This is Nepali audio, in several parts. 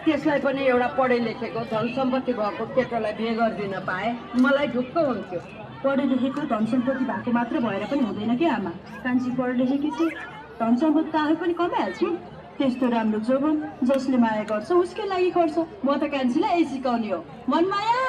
त्यसलाई पनि एउटा पढे लेखेको धन सम्पत्ति भएको केटालाई बिहे गरिदिन पाए मलाई ढुक्क हुन्थ्यो। पढे लेखेको धन सम्पत्ति भएको मात्र भएर पनि हुँदैन के आमा। कान्छी पढे लेखेकी छ, धन सम्पत्ति त आफै पनि कमाइहाल्छ। त्यस्तो राम्रो जोबन जसले माया गर्छ उसकै लागि गर्छ। म त कान्छीलाई यही सिकाउने हो। मनमाया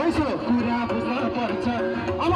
सुनो कुरा बुझ्न पर्छ। अब